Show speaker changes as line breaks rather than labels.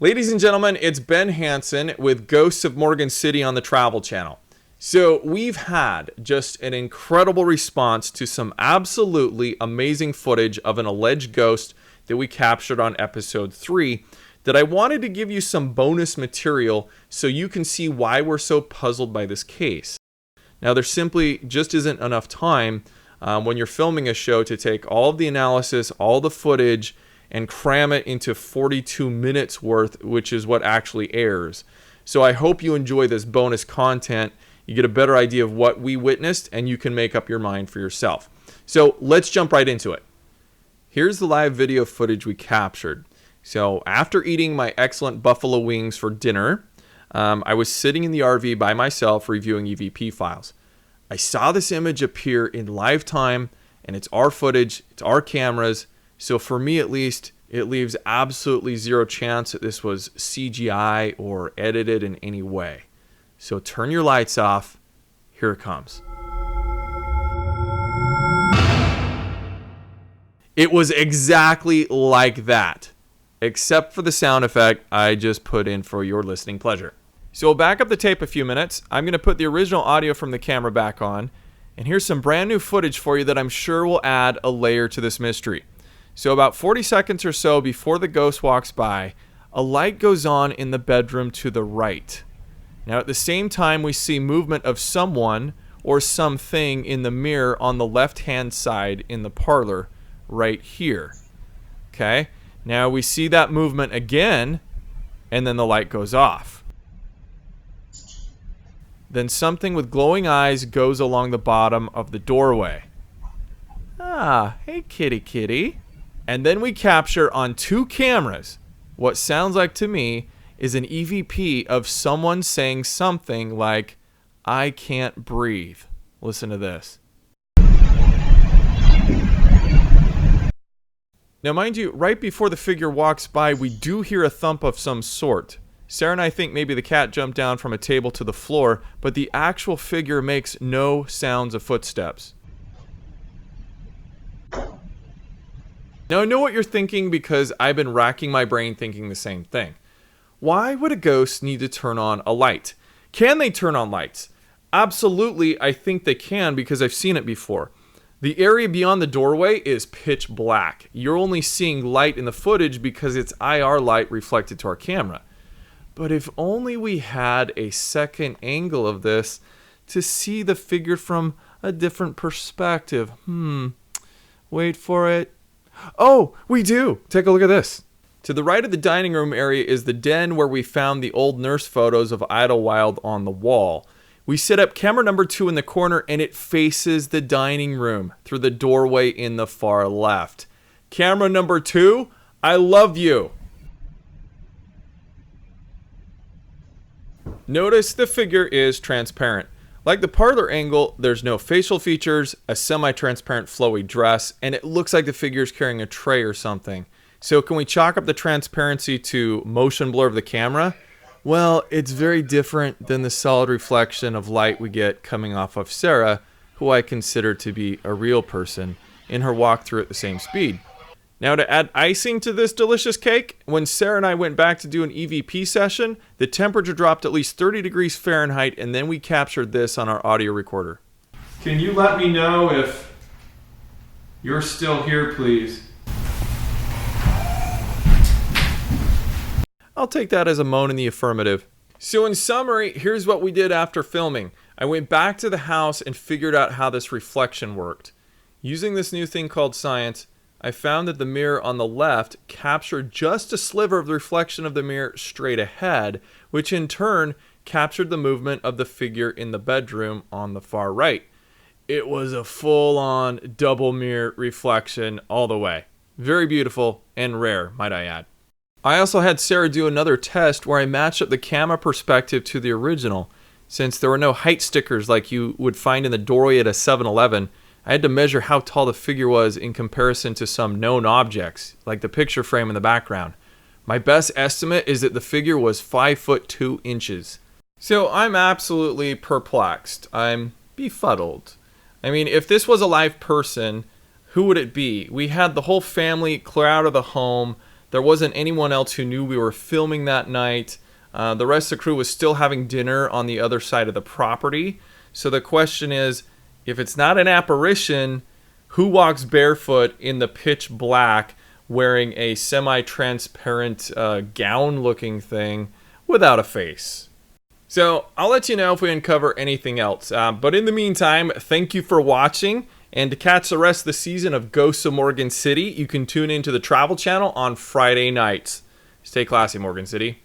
Ladies and gentlemen, it's Ben Hansen with Ghosts of Morgan City on the Travel Channel. So we've had just an incredible response to some absolutely amazing footage of an alleged ghost that we captured on episode 3 that I wanted to give you some bonus material so you can see why we're so puzzled by this case. Now, there simply just isn't enough time when you're filming a show to take all of the analysis, all the footage, and cram it into 42 minutes worth, which is what actually airs. So I hope you enjoy this bonus content. You get a better idea of what we witnessed, and you can make up your mind for yourself. So let's jump right into it. Here's the live video footage we captured. So after eating my excellent buffalo wings for dinner, I was sitting in the RV by myself reviewing EVP files. I saw this image appear in live time, and it's our footage, it's our cameras. So for me at least, it leaves absolutely zero chance that this was CGI or edited in any way. So turn your lights off. Here it comes. It was exactly like that, except for the sound effect I just put in for your listening pleasure. So we'll back up the tape a few minutes. I'm going to put the original audio from the camera back on. And here's some brand new footage for you that I'm sure will add a layer to this mystery. So about 40 seconds or so before the ghost walks by, a light goes on in the bedroom to the right. Now at the same time, we see movement of someone or something in the mirror on the left-hand side in the parlor right here. Okay? Now we see that movement again, and then the light goes off. Then something with glowing eyes goes along the bottom of the doorway. Ah, hey kitty kitty. And then we capture on 2 cameras what sounds like to me is an EVP of someone saying something like, "I can't breathe." Listen to this. Now mind you, right before the figure walks by, we do hear a thump of some sort. Sarah and I think maybe the cat jumped down from a table to the floor, but the actual figure makes no sounds of footsteps. Now I know what you're thinking because I've been racking my brain thinking the same thing. Why would a ghost need to turn on a light? Can they turn on lights? Absolutely, I think they can because I've seen it before. The area beyond the doorway is pitch black. You're only seeing light in the footage because it's IR light reflected to our camera. But if only we had a second angle of this to see the figure from a different perspective. Wait for it. Oh, we do. Take a look at this. To the right of the dining room area is the den where we found the old nurse photos of Idlewild on the wall. We set up camera number 2 in the corner and it faces the dining room through the doorway in the far left. Camera number 2, I love you. Notice the figure is transparent. Like the parlor angle, there's no facial features, a semi-transparent flowy dress, and it looks like the figure is carrying a tray or something. So can we chalk up the transparency to motion blur of the camera? Well, it's very different than the solid reflection of light we get coming off of Sarah, who I consider to be a real person, in her walkthrough at the same speed. Now to add icing to this delicious cake, when Sarah and I went back to do an EVP session, the temperature dropped at least 30 degrees Fahrenheit, and then we captured this on our audio recorder. Can you let me know if you're still here, please? I'll take that as a moan in the affirmative. So in summary, here's what we did after filming. I went back to the house and figured out how this reflection worked. Using this new thing called science, I found that the mirror on the left captured just a sliver of the reflection of the mirror straight ahead, which in turn captured the movement of the figure in the bedroom on the far right. It was a full-on double mirror reflection all the way. Very beautiful and rare, might I add. I also had Sarah do another test where I matched up the camera perspective to the original. Since there were no height stickers like you would find in the doorway at a 7-Eleven, I had to measure how tall the figure was in comparison to some known objects, like the picture frame in the background. My best estimate is that the figure was 5 foot 2 inches. So I'm absolutely perplexed. I'm befuddled. I mean, if this was a live person, who would it be? We had the whole family clear out of the home. There wasn't anyone else who knew we were filming that night. The rest of the crew was still having dinner on the other side of the property. So the question is, if it's not an apparition, who walks barefoot in the pitch black wearing a semi-transparent gown-looking thing without a face? So I'll let you know if we uncover anything else. But in the meantime, thank you for watching. And to catch the rest of the season of Ghosts of Morgan City, you can tune into the Travel Channel on Friday nights. Stay classy, Morgan City.